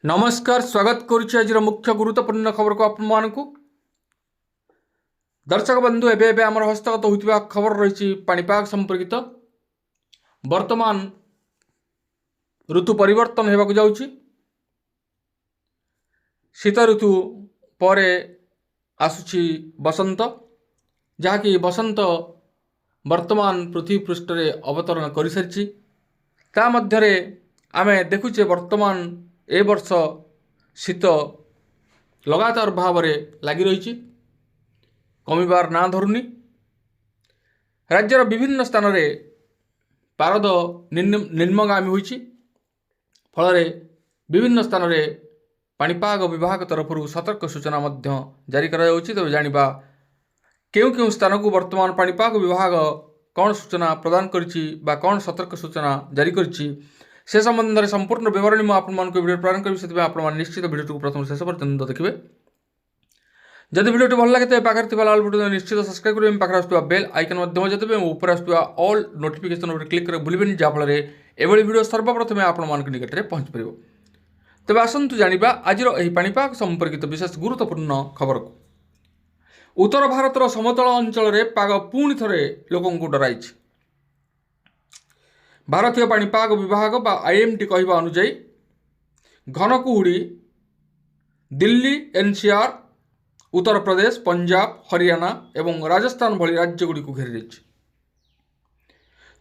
नमस्कार स्वागत करुच्ची आज मुख्य गुरुत्वपूर्ण खबर को आपको दर्शक बंधु एवं आम हस्तगत होता खबर रही पाणीपाग संपर्कित वर्तमान ऋतु परिवर्तन होगा जाऊँगी शीत ऋतु पर आसुची बसंत जहाँकि बसंत वर्तमान पृथ्वी पृष्ठ रे अवतरण कर सारी ता मध्यरे आमे देखुचे वर्तमान ए वर्ष शीत लगातार भाव में लगी रही कमिबार ना धरुनी राज्यर विभिन्न स्थान रे पारद निम्नगामी होइछि फल विभिन्न स्थान रे पाणीपाग विभाग तरफ सतर्क सूचना मध्य जारी करा जाउछि। तबे जानिबा केउ स्थान को वर्तमान पाणीपाग विभाग कौन सूचना प्रदान करिछि बा कौन सतर्क सूचना जारी करिछि से संबंध में संपूर्ण विवरणी मुझे आपको वीडियो प्रदान करी से आप निश्चित वीडियो को प्रथम शेष पर्यंत देखिए। जदि वीडियो भल लगे तो पाखे लाल बटन निश्चित सब्सक्राइब करेंगे पाखे आसुवा बेल आइकन बजाते ऊपर आसुवा ऑल नोटिफिकेशन क्लिक कर भूलें जहाँफल एभली वीडियो सर्वप्रथम आपण निकट में पहुँच पार। तेज आसतु जाना आज पाणीपाग संपर्कित विशेष गुरुत्वपूर्ण खबर को। उत्तर भारतर समतल अंचल में पाग पुणी थे लोक डराई। भारतीय पाणीपाग विभाग बा आईएमडी कहवा अनुजाई घन कुहुड़ी दिल्ली एनसीआर उत्तर प्रदेश पंजाब हरियाणा एवं राजस्थान भली राज्यगुड़ी को घेरी रही।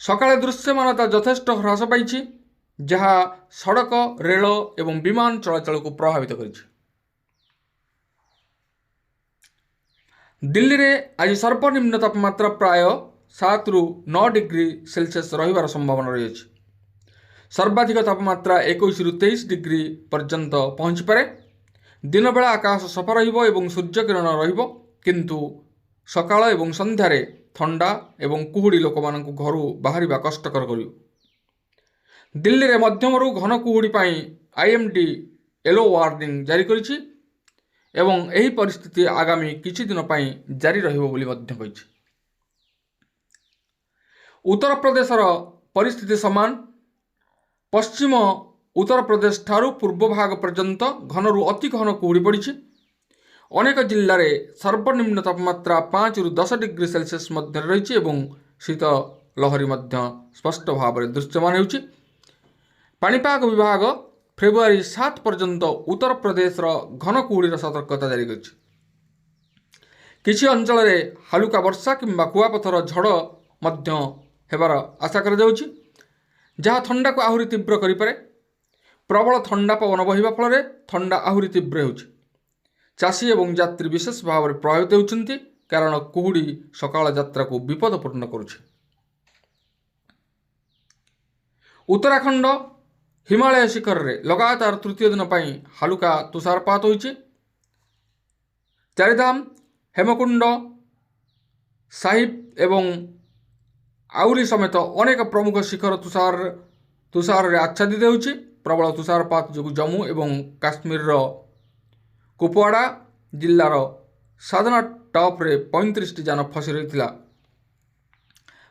सकाळे दृश्यमानता यथेष्ट ह्रास पाई जहाँ सड़क रेल एवं विमान चलाचल को प्रभावित कर। दिल्ली रे आज सर्वनिम्न तापमात्रा प्राय 7 ରୁ 9 डिग्री सेल्सियस रहिबार संभावना रही है। सर्वाधिक तापमात्रा 21 ରୁ 23 डिग्री पर्यंत पहुँची पारे। दिन बेला आकाश सफा रहिबो एवं सूर्य किरण रहिबो किंतु सकाळ एवं संध्यारे ठंडा एवं कुहुड़ी लोक मानक घर बाहरिबा कष्टकर करियो। दिल्ली रे मध्यमरु घन कुहुड़ी पाई आईएमडी येलो वार्निंग जारी करिछि एवं एही परिस्थिति आगामी किछि दिन पाई जारी रहिबो बोली मध्य कहिछि। उत्तर प्रदेशर परिस्थिति समान। पश्चिम उत्तर प्रदेश ठारू पूर्व भाग पर्यंत घनरू अति घन कुहुड़ी पड़ी। अनेक जिल्ला रे सर्वनिम्न तापमात्रा 5 ରୁ 10 डिग्री सेल्सियस मध्य रही एवं शीत लहरी मध्य स्पष्ट भाव में दृश्यमान होउछि। पाणीपाग विभाग फेब्रुआरी 7 पर्यंत उत्तर प्रदेश घन कुहुड़ीर सतर्कता जारी करिछि। किछि अंचल रे हालुका वर्षा किंबा कुआपथर झड़ मध्य हेबार आशा करा जाउछि जहाँ ठंडा को आहुरी तीव्र करिपारे। प्रबल ठंडा पवन बहिबा फल ठंडा आहुरी तीव्र होउछि। चाषी एवं यात्री विशेष भाव में प्रभावित होउछन्ति कारण कुहुड़ी सकाळ यात्रा को विपदपूर्ण करुछि। उत्तराखंड हिमालय शिखर रे लगातार तृतीय दिन पाई हालुका तुषारपात होइछि। चारिधाम हेमकुंड साहिब एवं आउरी समेत अनेक प्रमुख शिखर तुषार रे आच्छादित होउछि। प्रबल तुषारपात जो जम्मू एवं काश्मीर कुपवाड़ा जिल्लार साधना टॉप रे 35 टी जान फसी रही।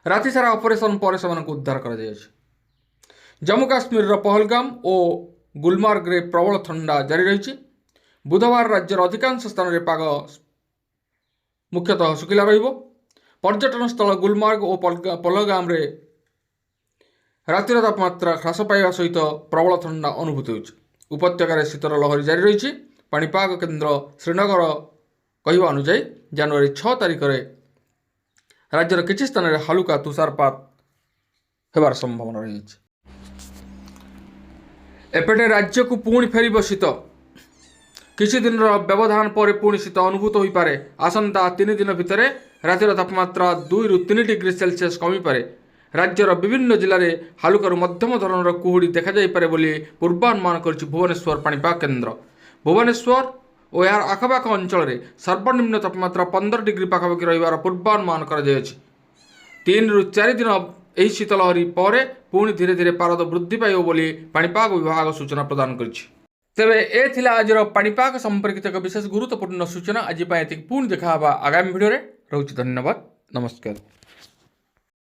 राति सारा ऑपरेशन पर उद्धार कर जम्मू काश्मीर पहलगाम और गुलमार्ग रे प्रबल ठंडा जारी रही। बुधवार राज्यर अधिकांश स्थान में पाग मुख्यतः शुखिला रहिबो। पर्यटन स्थल गुलमार्ग और पहलगाम रे रातिर तापमात्रा ह्रास पाइबा सहित प्रबल ठंडा अनुभूति होछि। उपत्यकार शीतर लहरी जारी रही। पाणीपाग केन्द्र श्रीनगर कहवा अनुजाई जनवरी 6 तारिख में राज्यर किछि स्थान में हालुका तुषारपात हेबार संभावना रही। एपटे राज्य को पुणी फेर शीत। किछि दिन व्यवधान पर पुणी शीत अनुभूत हो पारे। आसंता 3 दिन भितर रातिर तापमात्रा 2 ରୁ 3 डिग्री सेल्सियस कमी पारे। राज्यर विभिन्न जिले में हालुकार मध्यम धरणर कुहुड़ी देखा जाइपारे बोली पूर्वानुमान करिछि भुवनेश्वर पाणीपाग केन्द्र। भुवनेश्वर और यार आखपाख अंचल में सर्वनिम्न तापमात्रा 15 डिग्री पाखापाखि रहिबार पूर्वानुमान करा जायछि। 3 ରୁ 4 दिन एही शीत लहरी पर पुणी धीरे धीरे पारद वृद्धि पाइब बोली पाणीपाग विभाग सूचना प्रदान करिछि। तेबे ए थिला आजर पाणीपाग संपर्कित एक विशेष गुरुत्वपूर्ण सूचना। आज पुणी देखा आगामी वीडियो रे। रहुछि धन्यवाद नमस्कार।